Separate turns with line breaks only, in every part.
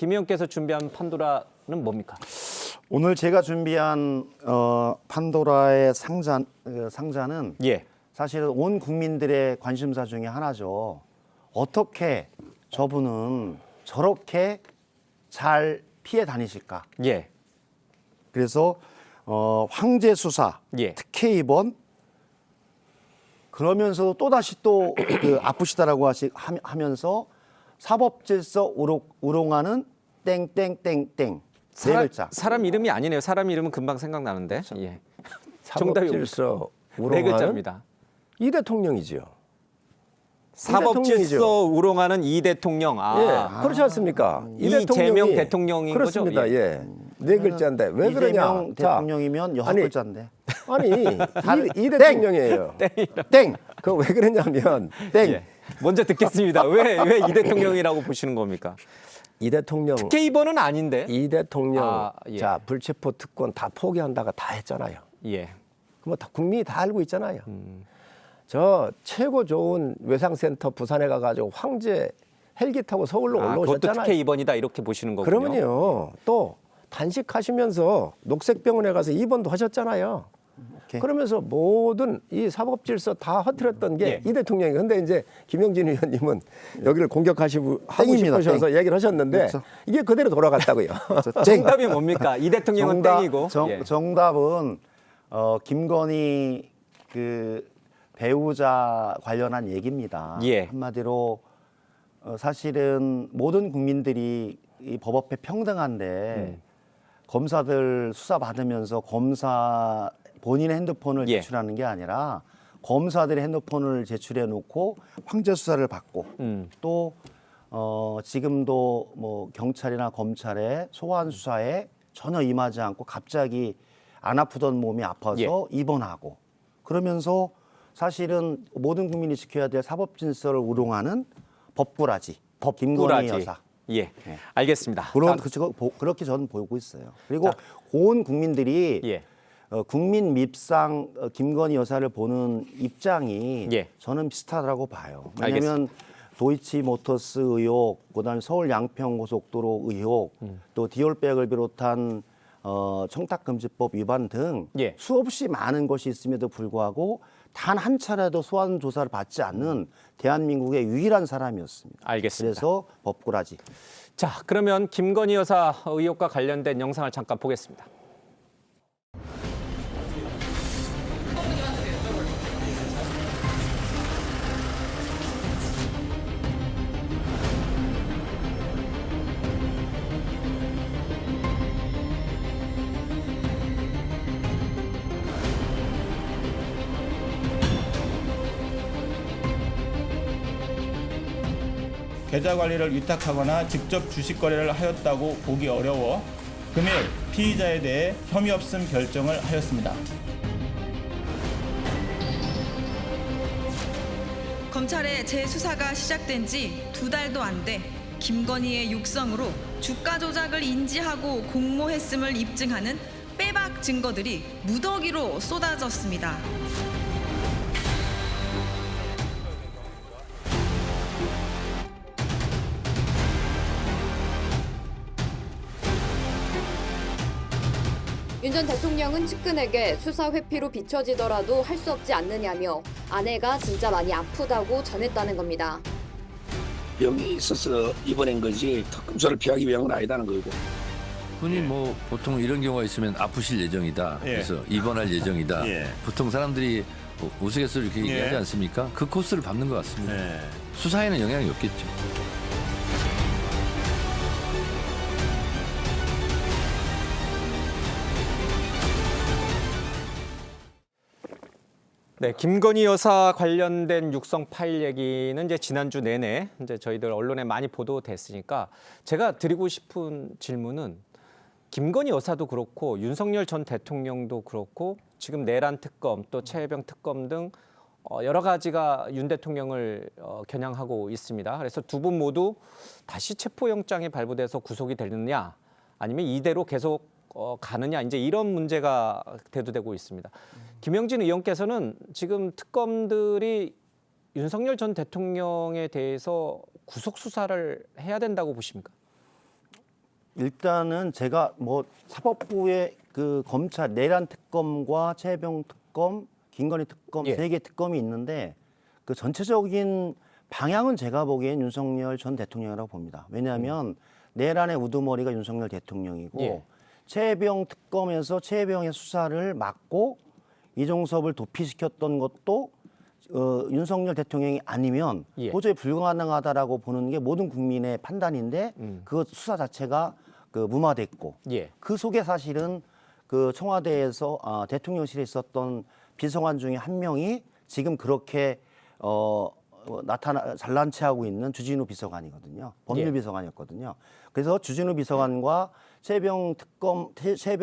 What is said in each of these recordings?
김 의원께서 준비한 판도라는 뭡니까?
오늘 제가 준비한 판도라의 상자는
예.
사실은 온 국민들의 관심사 중에 하나죠. 어떻게 저분은 저렇게 잘 피해 다니실까?
예.
그래서 황제 수사,
예.
특혜 입원, 그러면서 또 다시 또 그 아프시다라고 하면서 사법질서 우롱하는 땡땡땡땡 네 글자.
사람 이름이 아니네요. 사람 이름은 금방 생각나는데. 예.
사법질서
네
우롱하는
글자입니다.
이 대통령이지요.
사법질서 우롱하는 이 대통령.
예, 그렇지 않습니까?
이재명 대통령인
그렇습니다.
거죠?
예. 네 글자인데 왜 그러냐?
이재명 대통령이면 여섯
아니,
글자인데.
아니 이 대통령이에요.
땡.
그 왜 그러냐면
땡.
예. 먼저 듣겠습니다. 왜 이 대통령이라고 보시는 겁니까?
이 대통령
특혜 입원은 아닌데.
이 대통령
아, 예.
자 불체포 특권 다 포기한다가 다 했잖아요.
예.
뭐 다 국민이 다 알고 있잖아요. 저 최고 좋은 외상센터 부산에 가가지고 황제 헬기 타고 서울로
그것도
올라오셨잖아요.
특혜 입원이다 이렇게 보시는 거군요.
그러면요 또 단식하시면서 녹색병원에 가서 입원도 하셨잖아요.
오케이.
그러면서 모든 이 사법질서 다 허트렸던 게 이 대통령이. 근데 이제 김영진 의원님은 여기를 공격하고
땡입니다,
싶으셔서 얘기를 하셨는데
그렇죠.
이게 그대로 돌아갔다고요.
정답이 뭡니까? 이 대통령은 땡이고. 예.
정답은 김건희 그 배우자 관련한 얘기입니다.
예.
한마디로 사실은 모든 국민들이 이 법 앞에 평등한데 검사들 수사 받으면서 검사 본인의 핸드폰을
예.
제출하는 게 아니라 검사들의 핸드폰을 제출해 놓고 황제 수사를 받고 또 지금도 뭐 경찰이나 검찰의 소환 수사에 전혀 임하지 않고 갑자기 안 아프던 몸이 아파서
예.
입원하고 그러면서 사실은 모든 국민이 지켜야 될 사법 질서를 우롱하는 법꾸라지 김건희 여사.
예. 알겠습니다.
그렇게 저는 보고 있어요. 그리고 온 국민들이
예.
국민 밉상 김건희 여사를 보는 입장이
예.
저는 비슷하다고 봐요.
알겠습니다.
왜냐하면 도이치모터스 의혹, 그다음에 서울 양평고속도로 의혹, 또 디올백을 비롯한 청탁금지법 위반 등
예.
수없이 많은 것이 있음에도 불구하고 단 한 차례도 소환 조사를 받지 않는 대한민국의 유일한 사람이었습니다.
알겠습니다.
그래서 법꾸라지.
자, 그러면 김건희 여사 의혹과 관련된 영상을 잠깐 보겠습니다.
계좌 관리를 위탁하거나 직접 주식 거래를 하였다고 보기 어려워 금일 피의자에 대해 혐의 없음 결정을 하였습니다.
검찰의 재수사가 시작된 지 2달도 안 돼 김건희의 육성으로 주가 조작을 인지하고 공모했음을 입증하는 빼박 증거들이 무더기로 쏟아졌습니다.
윤 전 대통령은 측근에게 수사 회피로 비춰지더라도 할 수 없지 않느냐며 아내가 진짜 많이 아프다고 전했다는 겁니다.
병이 있어서 입원한 거지 특검수사를 피하기 위한 건 아니다는 거고.
흔히 뭐 보통 이런 경우가 있으면 아프실 예정이다. 그래서 입원할 예정이다. 보통 사람들이 우스갯소리 이렇게 얘기하지 않습니까? 그 코스를 밟는 것 같습니다. 수사에는 영향이 없겠죠.
네, 김건희 여사 관련된 육성 파일 얘기는 이제 지난주 내내 이제 저희들 언론에 많이 보도됐으니까 제가 드리고 싶은 질문은 김건희 여사도 그렇고 윤석열 전 대통령도 그렇고 지금 내란 특검 또 최혜병 특검 등 여러 가지가 윤 대통령을 겨냥하고 있습니다. 그래서 두 분 모두 다시 체포영장이 발부돼서 구속이 되느냐 아니면 이대로 계속 가느냐 이제 이런 문제가 대두되고 있습니다. 김영진 의원께서는 지금 특검들이 윤석열 전 대통령에 대해서 구속 수사를 해야 된다고 보십니까?
일단은 제가 뭐 사법부의 그 검찰 내란 특검과 최혜병 특검, 김건희 특검
예.
3개 특검이 있는데 그 전체적인 방향은 제가 보기엔 윤석열 전 대통령이라고 봅니다. 왜냐하면 내란의 우두머리가 윤석열 대통령이고
예.
최혜병 특검에서 최혜병의 수사를 막고 이종섭을 도피시켰던 것도 윤석열 대통령이 아니면
예.
도저히 불가능하다라고 보는 게 모든 국민의 판단인데 그 수사 자체가 그 무마됐고
예.
그 속에 사실은 그 청와대에서 대통령실에 있었던 비서관 중에 한 명이 지금 그렇게 잘난 체하고 있는 주진우 비서관이거든요. 법률
예.
비서관이었거든요. 그래서 주진우 비서관과 최혜병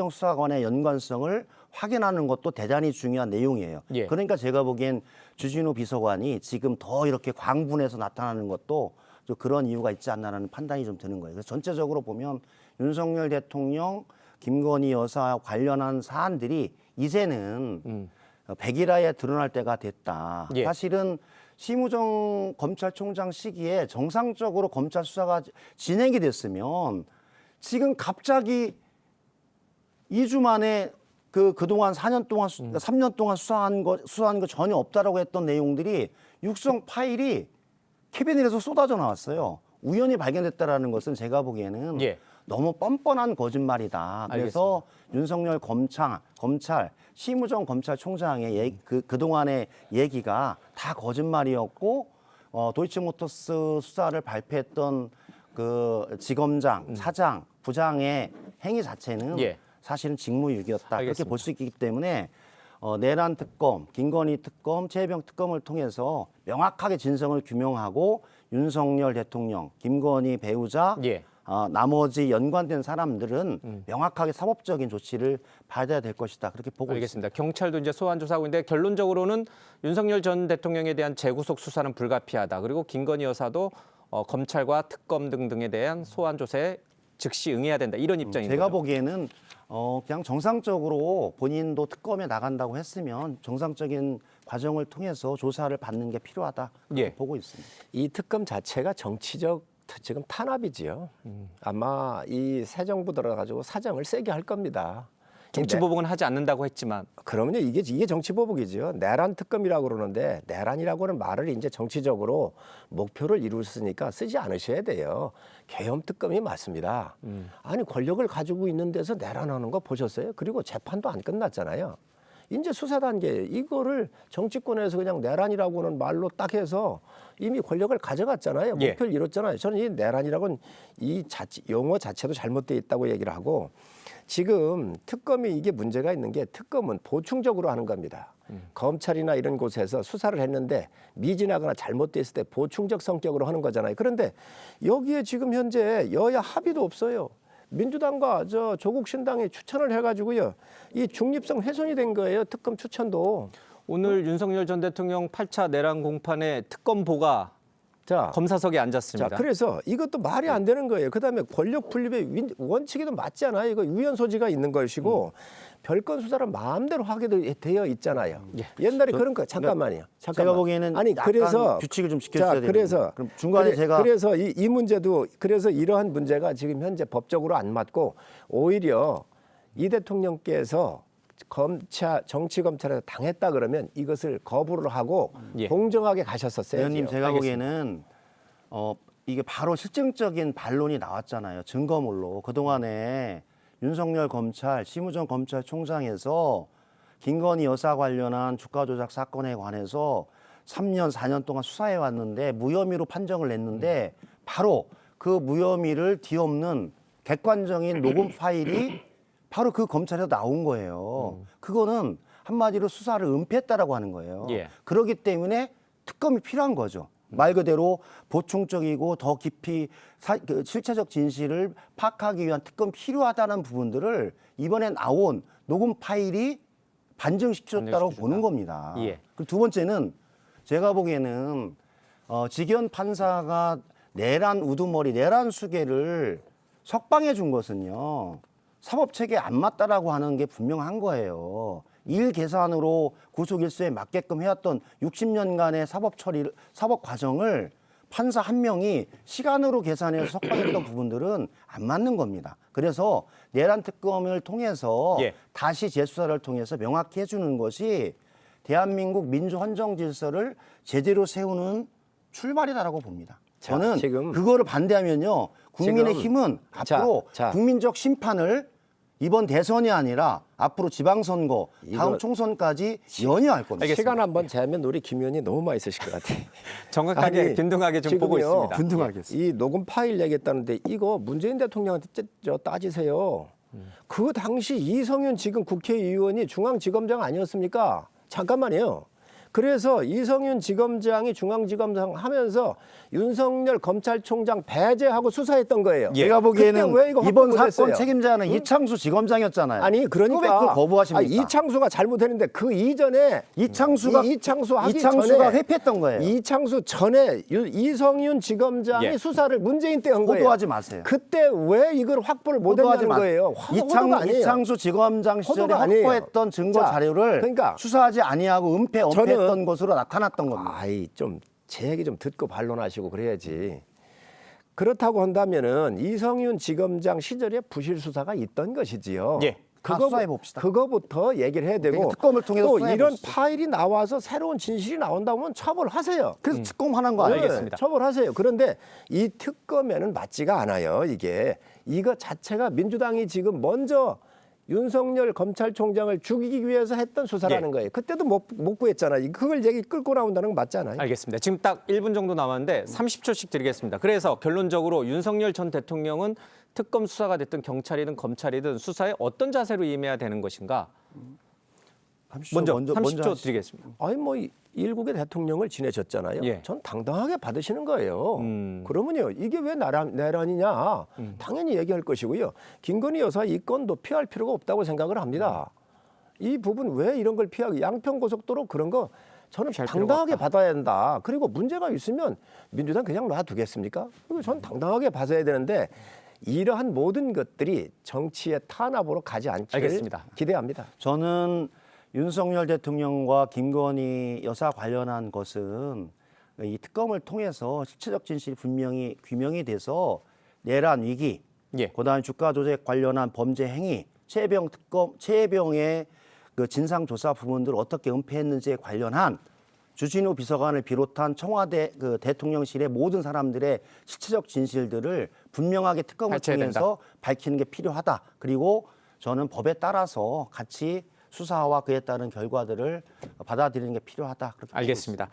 수사관의 연관성을 확인하는 것도 대단히 중요한 내용이에요.
예.
그러니까 제가 보기엔 주진우 비서관이 지금 더 이렇게 광분해서 나타나는 것도 좀 그런 이유가 있지 않나라는 판단이 좀 드는 거예요. 그래서 전체적으로 보면 윤석열 대통령, 김건희 여사 관련한 사안들이 이제는 백일화에 드러날 때가 됐다.
예.
사실은 심우정 검찰총장 시기에 정상적으로 검찰 수사가 진행이 됐으면 지금 갑자기 2주 만에 그동안 4년 동안 3년 동안 수사한 거 전혀 없다라고 했던 내용들이 육성 파일이 캐비닛에서 쏟아져 나왔어요. 우연히 발견됐다라는 것은 제가 보기에는
예.
너무 뻔뻔한 거짓말이다. 그래서 윤석열 검찰 심우정 검찰총장의 그동안의 얘기가 다 거짓말이었고 도이치모터스 수사를 발표했던 그 지검장, 사장, 부장의 행위 자체는
예.
사실은 직무유기였다. 그렇게
알겠습니다.
볼 수 있기 때문에 내란 특검, 김건희 특검, 최혜병 특검을 통해서 명확하게 진성을 규명하고 윤석열 대통령, 김건희 배우자,
예.
나머지 연관된 사람들은 명확하게 사법적인 조치를 받아야 될 것이다. 그렇게 보고 있습니다.
알겠습니다. 경찰도 이제 소환 조사하고 있는데 결론적으로는 윤석열 전 대통령에 대한 재구속 수사는 불가피하다. 그리고 김건희 여사도 검찰과 특검 등등에 대한 소환 조사에 즉시 응해야 된다. 이런 입장인
제가
거죠.
보기에는 그냥 정상적으로 본인도 특검에 나간다고 했으면 정상적인 과정을 통해서 조사를 받는 게 필요하다. 그렇게
예.
보고 있습니다.
이 특검 자체가 정치적 지금 탄압이지요. 아마 이 새 정부 들어가지고 사정을 세게 할 겁니다.
정치보복은 하지 않는다고 했지만
그러면요 이게 정치보복이죠. 내란 특검이라고 그러는데 내란이라고 하는 말을 이제 정치적으로 목표를 이루었으니까 쓰지 않으셔야 돼요. 계엄 특검이 맞습니다. 아니 권력을 가지고 있는 데서 내란하는 거 보셨어요? 그리고 재판도 안 끝났잖아요. 이제 수사 단계 이거를 정치권에서 그냥 내란이라고 하는 말로 딱 해서 이미 권력을 가져갔잖아요.
예.
목표를 이뤘잖아요. 저는 이 내란이라고는 용어 자체도 잘못되어 있다고 얘기를 하고 지금 특검이 이게 문제가 있는 게 특검은 보충적으로 하는 겁니다. 검찰이나 이런 곳에서 수사를 했는데 미진하거나 잘못됐을 때 보충적 성격으로 하는 거잖아요. 그런데 여기에 지금 현재 여야 합의도 없어요. 민주당과 조국 신당이 추천을 해가지고요. 이 중립성 훼손이 된 거예요. 특검 추천도.
오늘 윤석열 전 대통령 8차 내란 공판에 특검보가
자,
검사석에 앉았습니다.
자, 그래서 이것도 말이 안 되는 거예요. 그다음에 권력 분립의 원칙에도 맞지 않아요. 이거 유연 소지가 있는 것이고 별건 수사를 마음대로 하게 되어 있잖아요. 옛날에 그런 거 잠깐만요.
제가 보기에는
아니
약간
그래서
규칙을 좀 지켜줘야 되는
그래서
그럼 중간에 제가
그래서 이 문제도 그래서 이러한 문제가 지금 현재 법적으로 안 맞고 오히려 이 대통령께서 정치 검찰에서 당했다 그러면 이것을 거부를 하고
예.
공정하게 가셨었어요.
의원님 제가
알겠습니다.
보기에는 이게 바로 실증적인 반론이 나왔잖아요. 증거물로 그동안에 윤석열 검찰, 심우정 검찰총장에서 김건희 여사 관련한 주가 조작 사건에 관해서 3년, 4년 동안 수사해 왔는데 무혐의로 판정을 냈는데 바로 그 무혐의를 뒤엎는 객관적인 녹음 파일이 바로 그 검찰에서 나온 거예요. 그거는 한마디로 수사를 은폐했다라고 하는 거예요.
예.
그렇기 때문에 특검이 필요한 거죠. 말 그대로 보충적이고 더 깊이 실체적 진실을 파악하기 위한 특검이 필요하다는 부분들을 이번에 나온 녹음 파일이 반증시켜줬다고 보는 겁니다.
예.
그리고 두 번째는 제가 보기에는 직연 판사가 내란 우두머리, 내란 수계를 석방해 준 것은요. 사법체계에 안 맞다라고 하는 게 분명한 거예요. 일 계산으로 구속 일수에 맞게끔 해왔던 60년간의 사법 과정을 판사 한 명이 시간으로 계산해서 석방했던 부분들은 안 맞는 겁니다. 그래서 내란 특검을 통해서
예.
다시 재수사를 통해서 명확히 해주는 것이 대한민국 민주 헌정 질서를 제대로 세우는 출발이다라고 봅니다.
자,
저는
지금
그거를 반대하면요, 국민의힘은 앞으로
자.
국민적 심판을 이번 대선이 아니라 앞으로 지방선거, 다음
이거-
총선까지 연이어할 겁니다.
알겠습니다.
시간 한번 재면 우리 김 의원이 너무 많이 쓰실 것 같아.
정확하게
아니,
균등하게 좀 보고
지금요,
있습니다.
균등하겠습니다.
이 녹음 파일 얘기했다는데 이거 문재인 대통령한테 따지세요. 그 당시 이성윤 지금 국회의원이 중앙지검장 아니었습니까? 잠깐만요. 그래서 이성윤 지검장이 중앙지검장 하면서 윤석열 검찰총장 배제하고 수사했던 거예요.
제가 보기에는
그때 왜 이거
이번
확보
사건
못했어요?
책임자는 이창수 지검장이었잖아요.
아니 그러니까
왜 그걸 거부하십니까?
아니, 이창수가 잘못했는데 그 이전에
이창수가
이창수가
회피했던 거예요.
이창수 전에 이성윤 지검장이
예.
수사를 문재인 때 한 거예요.
호도하지 마세요.
그때 왜 이걸 확보를
호도하지
못했냐는
마세요.
거예요. 호도가 아니에요.
이창수 지검장 시절에
호도가 아니에요.
확보했던 증거
자,
자료를
그러니까
수사하지 아니하고 은폐했던 것으로 나타났던 겁니다.
아이 좀 제 얘기 좀 듣고 반론하시고 그래야지. 그렇다고 한다면은 이성윤 지검장 시절에 부실 수사가 있던 것이지요.
예.
다 수사해 봅시다.
그거부터 얘기를 해야 되고
그러니까 특검을 통해서
또
수사해
이런
보시죠.
파일이 나와서 새로운 진실이 나온다면 처벌하세요.
그래서 특검하는 거 아니에요?
알겠습니다.
처벌하세요. 그런데 이 특검에는 맞지가 않아요. 이거 자체가 민주당이 지금 먼저 윤석열 검찰총장을 죽이기 위해서 했던 수사라는
예.
거예요. 그때도 못 구했잖아요. 그걸 얘기 끌고 나온다는 건 맞잖아요.
알겠습니다. 지금 딱 1분 정도 남았는데 30초씩 드리겠습니다. 그래서 결론적으로 윤석열 전 대통령은 특검 수사가 됐든 경찰이든 검찰이든 수사에 어떤 자세로 임해야 되는 것인가? 먼저 30초
하시죠.
드리겠습니다.
아니 뭐 일국의 대통령을 지내셨잖아요.
예.
전 당당하게 받으시는 거예요.
음.
그러면요 이게 왜 내란이냐 당연히 얘기할 것이고요. 김건희 여사 이 건도 피할 필요가 없다고 생각을 합니다. 이 부분 왜 이런 걸 피하고 양평고속도로 그런 거 저는
피할 필요가
당당하게
없다.
받아야 한다. 그리고 문제가 있으면 민주당 그냥 놔두겠습니까? 그리고 전 당당하게 받아야 되는데 이러한 모든 것들이 정치의 탄압으로 가지 않기를
알겠습니다.
기대합니다.
저는 윤석열 대통령과 김건희 여사 관련한 것은 이 특검을 통해서 실체적 진실이 분명히 규명이 돼서 내란 위기,
예.
그다음에 주가 조작 관련한 범죄 행위, 최혜병의 그 진상 조사 부분들을 어떻게 은폐했는지에 관련한 주진우 비서관을 비롯한 청와대 그 대통령실의 모든 사람들의 실체적 진실들을 분명하게 특검을
밝혀야
통해서 밝히는 게 필요하다. 그리고 저는 법에 따라서 같이 수사와 그에 따른 결과들을 받아들이는 게 필요하다. 그렇게 보고
알겠습니다.